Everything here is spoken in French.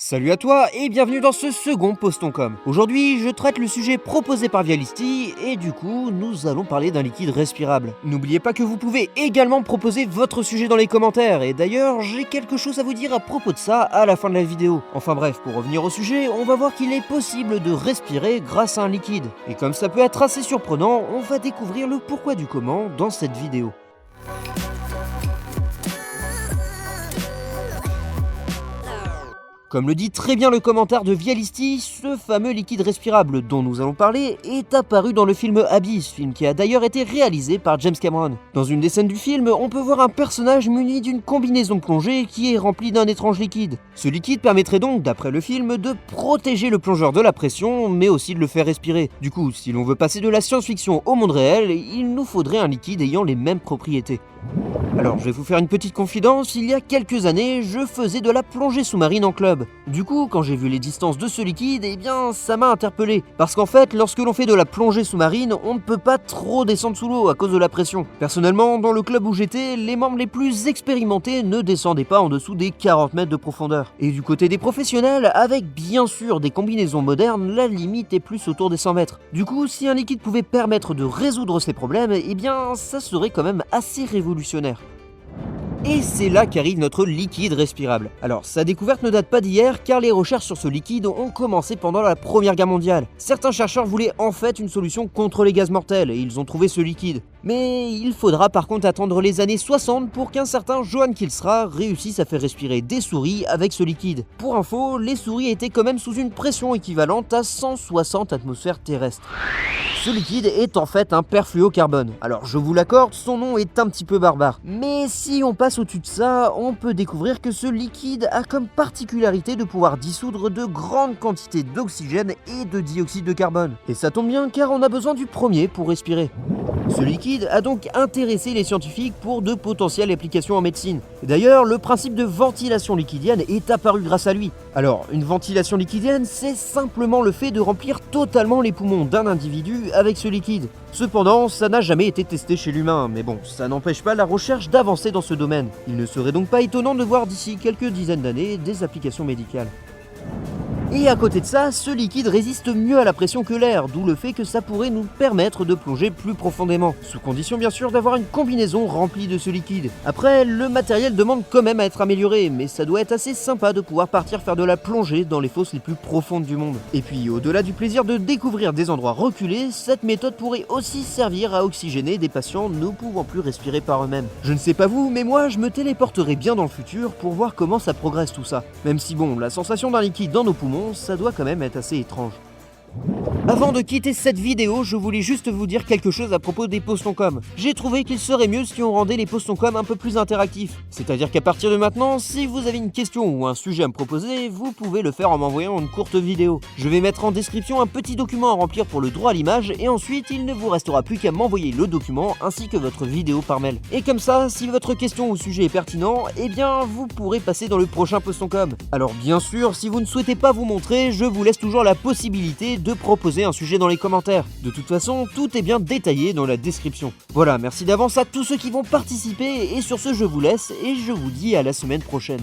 Salut à toi et bienvenue dans ce second Post.com. Aujourd'hui, je traite le sujet proposé par Vialisti et du coup, nous allons parler d'un liquide respirable. N'oubliez pas que vous pouvez également proposer votre sujet dans les commentaires et d'ailleurs, j'ai quelque chose à vous dire à propos de ça à la fin de la vidéo. Enfin bref, pour revenir au sujet, on va voir qu'il est possible de respirer grâce à un liquide. Et comme ça peut être assez surprenant, on va découvrir le pourquoi du comment dans cette vidéo. Comme le dit très bien le commentaire de Vialisti, ce fameux liquide respirable dont nous allons parler est apparu dans le film Abyss, film qui a d'ailleurs été réalisé par James Cameron. Dans une des scènes du film, on peut voir un personnage muni d'une combinaison de plongée qui est remplie d'un étrange liquide. Ce liquide permettrait donc, d'après le film, de protéger le plongeur de la pression, mais aussi de le faire respirer. Du coup, si l'on veut passer de la science-fiction au monde réel, il nous faudrait un liquide ayant les mêmes propriétés. Alors, je vais vous faire une petite confidence, il y a quelques années, je faisais de la plongée sous-marine en club. Du coup, quand j'ai vu les distances de ce liquide, eh bien, ça m'a interpellé. Parce qu'en fait, lorsque l'on fait de la plongée sous-marine, on ne peut pas trop descendre sous l'eau à cause de la pression. Personnellement, dans le club où j'étais, les membres les plus expérimentés ne descendaient pas en dessous des 40 mètres de profondeur. Et du côté des professionnels, avec bien sûr des combinaisons modernes, la limite est plus autour des 100 mètres. Du coup, si un liquide pouvait permettre de résoudre ces problèmes, eh bien, ça serait quand même assez révolutionnaire. Et c'est là qu'arrive notre liquide respirable. Alors, sa découverte ne date pas d'hier, car les recherches sur ce liquide ont commencé pendant la Première Guerre mondiale. Certains chercheurs voulaient en fait une solution contre les gaz mortels, et ils ont trouvé ce liquide. Mais il faudra par contre attendre les années 60 pour qu'un certain Johann Kilsra réussisse à faire respirer des souris avec ce liquide. Pour info, les souris étaient quand même sous une pression équivalente à 160 atmosphères terrestres. Ce liquide est en fait un perfluocarbone. Alors je vous l'accorde, son nom est un petit peu barbare. Mais si on passe au-dessus de ça, on peut découvrir que ce liquide a comme particularité de pouvoir dissoudre de grandes quantités d'oxygène et de dioxyde de carbone. Et ça tombe bien car on a besoin du premier pour respirer. Ce liquide a donc intéressé les scientifiques pour de potentielles applications en médecine. D'ailleurs, le principe de ventilation liquidienne est apparu grâce à lui. Alors, une ventilation liquidienne, c'est simplement le fait de remplir totalement les poumons d'un individu avec ce liquide. Cependant, ça n'a jamais été testé chez l'humain, mais bon, ça n'empêche pas la recherche d'avancer dans ce domaine. Il ne serait donc pas étonnant de voir d'ici quelques dizaines d'années des applications médicales. Et à côté de ça, ce liquide résiste mieux à la pression que l'air, d'où le fait que ça pourrait nous permettre de plonger plus profondément, sous condition bien sûr d'avoir une combinaison remplie de ce liquide. Après, le matériel demande quand même à être amélioré, mais ça doit être assez sympa de pouvoir partir faire de la plongée dans les fosses les plus profondes du monde. Et puis, au-delà du plaisir de découvrir des endroits reculés, cette méthode pourrait aussi servir à oxygéner des patients ne pouvant plus respirer par eux-mêmes. Je ne sais pas vous, mais moi je me téléporterai bien dans le futur pour voir comment ça progresse tout ça. Même si bon, la sensation d'un liquide dans nos poumons, ça doit quand même être assez étrange. Avant de quitter cette vidéo, je voulais juste vous dire quelque chose à propos des Post.com. J'ai trouvé qu'il serait mieux si on rendait les Post.com un peu plus interactifs. C'est-à-dire qu'à partir de maintenant, si vous avez une question ou un sujet à me proposer, vous pouvez le faire en m'envoyant une courte vidéo. Je vais mettre en description un petit document à remplir pour le droit à l'image et ensuite il ne vous restera plus qu'à m'envoyer le document ainsi que votre vidéo par mail. Et comme ça, si votre question ou sujet est pertinent, eh bien vous pourrez passer dans le prochain Post.com. Alors bien sûr, si vous ne souhaitez pas vous montrer, je vous laisse toujours la possibilité de proposer un sujet dans les commentaires. De toute façon, tout est bien détaillé dans la description. Voilà, merci d'avance à tous ceux qui vont participer et sur ce je vous laisse et je vous dis à la semaine prochaine.